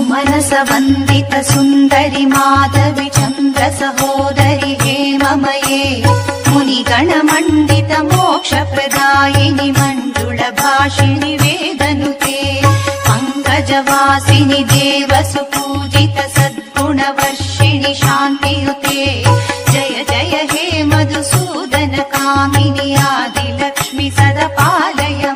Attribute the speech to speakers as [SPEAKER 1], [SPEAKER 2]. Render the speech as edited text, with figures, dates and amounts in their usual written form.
[SPEAKER 1] मनस वन्दित सुन्दरि माधवि चन्द्र सहोदरि हेममये मुनिगणमण्डित मोक्षप्रदायिनि मण्डुल भाषिणि वेदनुते पङ्कजवासिनि देवसुपूजित सद्गुणवर्षिणि शान्तियुते जय जय हे मधुसूदन कामिनि आदिलक्ष्मि सदा पालय